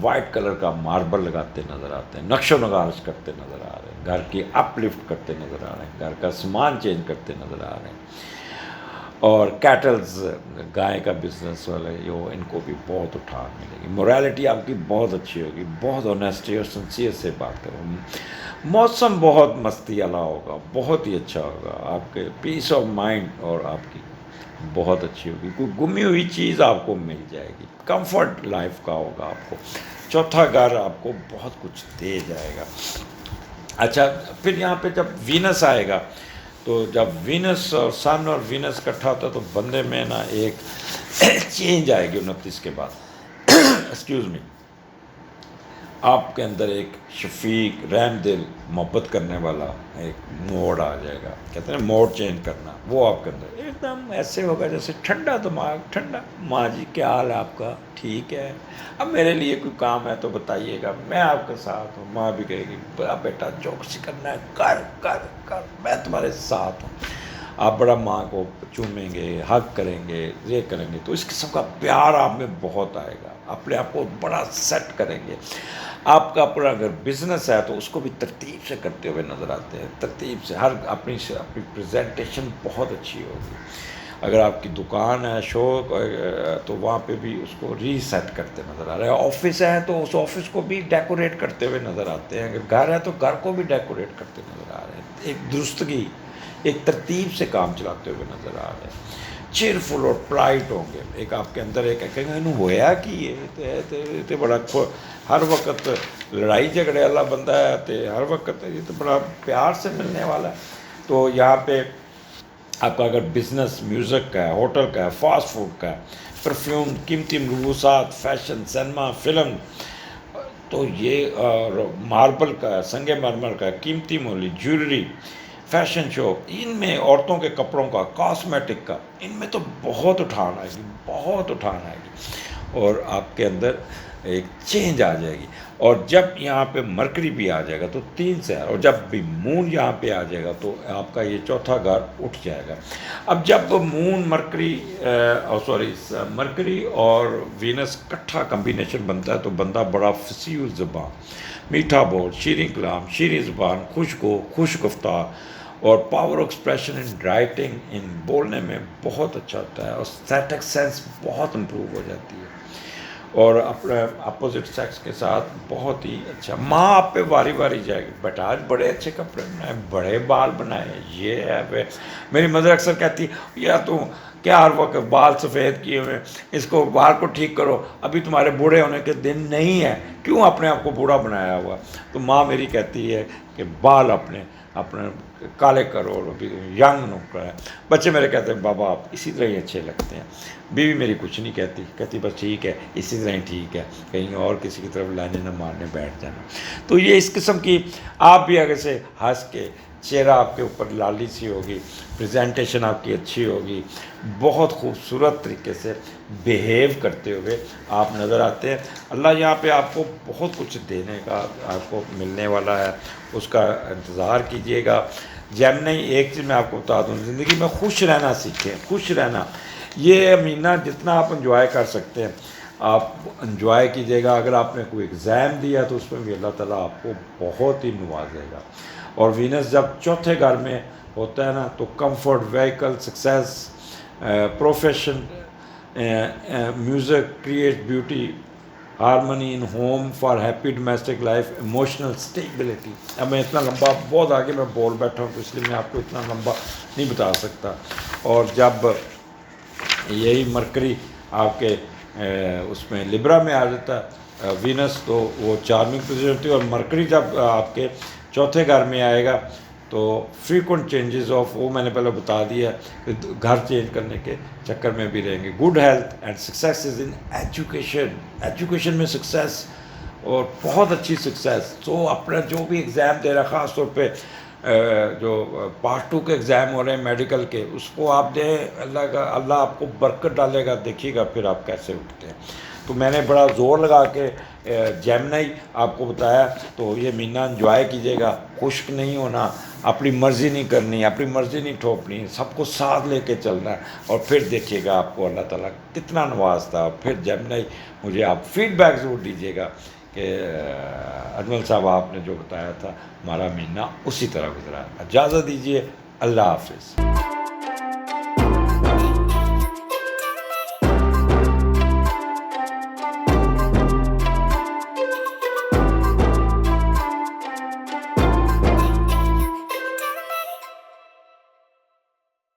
Speaker 1: وائٹ کلر کا ماربل لگاتے نظر آتے ہیں، نقش و نگارش کرتے نظر آ رہے ہیں، گھر کی اپ لفٹ کرتے نظر آ رہے ہیں، گھر کا سامان چینج کرتے نظر آ رہے ہیں۔ اور کیٹلز، گائے کا بزنس والے جو، ان کو بھی بہت اٹھان ملے گی، موریلٹی آپ کی بہت اچھی ہوگی، بہت آنیسٹی اور سنسیئر سے بات کروں۔ موسم بہت مستی والا ہوگا، بہت ہی اچھا ہوگا، آپ کے پیس آف مائنڈ اور آپ کی بہت اچھی ہوگی، کوئی گمی ہوئی چیز آپ کو مل جائے گی، کمفرٹ لائف کا ہوگا آپ کو، چوتھا گھر آپ کو بہت کچھ دے جائے گا۔ اچھا، پھر یہاں پہ جب وینس آئے گا، تو جب وینس اور سن اور وینس اکٹھا ہوتا ہے تو بندے میں نا ایک چینج آئے گی 29 کے بعد، ایکسکیوز می، آپ کے اندر ایک شفیق، رحم دل، محبت کرنے والا ایک موڈ آ جائے گا، کہتے ہیں موڈ چینج کرنا، وہ آپ کے اندر ایک دم ایسے ہوگا جیسے ٹھنڈا دماغ، ٹھنڈا، ماں جی کیا حال ہے آپ کا؟ ٹھیک ہے، اب میرے لیے کوئی کام ہے تو بتائیے گا، میں آپ کے ساتھ ہوں۔ ماں بھی کہے گی بیٹا جو کچھ کرنا ہے کر کر کر، میں تمہارے ساتھ ہوں۔ آپ بڑا ماں کو چومیں گے، ہگ کریں گے، یہ کریں گے، تو اس قسم کا پیار آپ میں بہت آئے گا، اپنے آپ کو بڑا سیٹ کریں گے۔ آپ کا اپنا اگر بزنس ہے تو اس کو بھی ترتیب سے کرتے ہوئے نظر آتے ہیں، ترتیب سے، ہر اپنی پریزنٹیشن بہت اچھی ہوگی۔ اگر آپ کی دکان ہے، شو، تو وہاں پہ بھی اس کو ری سیٹ کرتے نظر آ رہے ہیں۔ آفس ہے تو اس آفس کو بھی ڈیکوریٹ کرتے ہوئے نظر آتے ہیں، اگر گھر ہے تو گھر کو بھی ڈیکوریٹ کرتے نظر آ رہے ہیں، ایک درستگی، ایک ترتیب سے کام چلاتے ہوئے نظر آ رہے ہیں، چیئرفل اور پلائٹ ہوں گے، ایک آپ کے اندر ایک کہیں گے انہوں ہویا کہ یہ بڑا ہر وقت لڑائی جھگڑے والا بندہ ہے، تو ہر وقت یہ تو بڑا پیار سے ملنے والا ہے۔ تو یہاں پہ آپ کا اگر بزنس میوزک کا ہے، ہوٹل کا ہے، فاسٹ فوڈ کا ہے، پرفیوم، قیمتی ملبوسات، فیشن، سینما، فلم، تو یہ ماربل کا ہے، سنگ مرمر کا ہے، قیمتی مولی، جیولری، فیشن شو، ان میں عورتوں کے کپڑوں کا، کاسمیٹک کا، ان میں تو بہت اٹھان آئے گی، بہت اٹھان آئے گی، اور آپ کے اندر ایک چینج آ جائے گی۔ اور جب یہاں پہ مرکری بھی آ جائے گا تو 3 سیار، اور جب بھی مون یہاں پہ آ جائے گا تو آپ کا یہ چوتھا گھر اٹھ جائے گا۔ اب جب مون مرکری مرکری اور وینس کٹھا کمبینیشن بنتا ہے تو بندہ بڑا فصیح الزبان، میٹھا بول، شیریں کلام، شیریں زبان، خوش گو، خوش گفتار، اور پاور ایکسپریشن ان رائٹنگ، ان بولنے میں بہت اچھا ہوتا ہے، اور اسٹیٹک سینس بہت امپروو ہو جاتی ہے، اور اپنے اپوزٹ سیکس کے ساتھ بہت ہی اچھا۔ ماں آپ پہ واری واری جائے گی، بیٹا آج بڑے اچھے کپڑے بنائے، بڑے بال بنائے، یہ ہے وہ۔ میری مدر اکثر کہتی یا تو کیا ہر وقت بال سفید کیے ہوئے، اس کو بال کو ٹھیک کرو، ابھی تمہارے بوڑھے ہونے کے دن نہیں ہے، کیوں اپنے آپ کو بوڑھا بنایا ہوا؟ تو ماں میری کہتی ہے کہ بال اپنے کالے کرو، اور ابھی ینگ نکل ہے۔ بچے میرے کہتے ہیں بابا آپ اسی طرح ہی اچھے لگتے ہیں۔ بیوی میری کچھ نہیں کہتی، کہتی بس ٹھیک ہے، اسی طرح ہی ٹھیک ہے، کہیں اور کسی کی طرف لانے نہ مارنے بیٹھ جانا۔ تو یہ اس قسم کی، آپ بھی اگر سے ہنس کے، چہرہ آپ کے اوپر لالی سی ہوگی، پریزنٹیشن آپ کی اچھی ہوگی، بہت خوبصورت طریقے سے بیہیو کرتے ہوئے آپ نظر آتے ہیں۔ اللہ یہاں پہ آپ کو بہت کچھ دینے کا آپ کو ملنے والا ہے، اس کا انتظار کیجئے گا۔ جیمنی، ایک چیز میں آپ کو بتا دوں، زندگی میں خوش رہنا سیکھیں، خوش رہنا۔ یہ مہینہ جتنا آپ انجوائے کر سکتے ہیں آپ انجوائے کیجیے گا۔ اگر آپ نے کوئی ایگزام دیا تو اس میں بھی اللہ تعالیٰ آپ کو بہت ہی نوازے گا۔ اور وینس جب چوتھے گھر میں ہوتا ہے نا تو comfort, vehicle, success, profession, music, create beauty, harmony in home for happy domestic life, emotional stability. اب میں اتنا لمبا بہت آگے میں بول بیٹھا ہوں تو اس لیے میں آپ کو اتنا لمبا نہیں بتا سکتا۔ اور جب یہی مرکری آپ کے اس میں لبرا میں آ جاتا ہے وینس، تو وہ چارمنگ پوزیشن ہوتی ہے، اور مرکری جب آپ کے چوتھے گھر میں آئے گا تو فریکوینٹ چینجز آف، وہ میں نے پہلے بتا دیا کہ گھر چینج کرنے کے چکر میں بھی رہیں گے۔ Good health and success is in education, education میں سکسیس، اور بہت اچھی سکسیس۔ تو اپنا جو بھی ایگزام دے رہا ہے، خاص طور پہ جو پارٹ 2 کے ایگزام ہو رہے ہیں میڈیکل کے، اس کو آپ دیں، اللہ آپ کو برکت ڈالے گا، دیکھیے گا پھر آپ کیسے اٹھتے ہیں۔ تو میں نے بڑا زور لگا کے جیمنی آپ کو بتایا، تو یہ مہینہ انجوائے کیجیے گا، خشک نہیں ہونا، اپنی مرضی نہیں کرنی، اپنی مرضی نہیں ٹھوپنی، سب کو ساتھ لے کے چلنا ہے، اور پھر دیکھیے گا آپ کو اللہ تعالیٰ کتنا نوازتا ہے۔ پھر جیمنی مجھے آپ فیڈ بیک ضرور دیجیے گا کہ اجمل صاحب آپ نے جو بتایا تھا ہمارا مہینہ اسی طرح گزرا۔ اجازت دیجیے، اللہ حافظ۔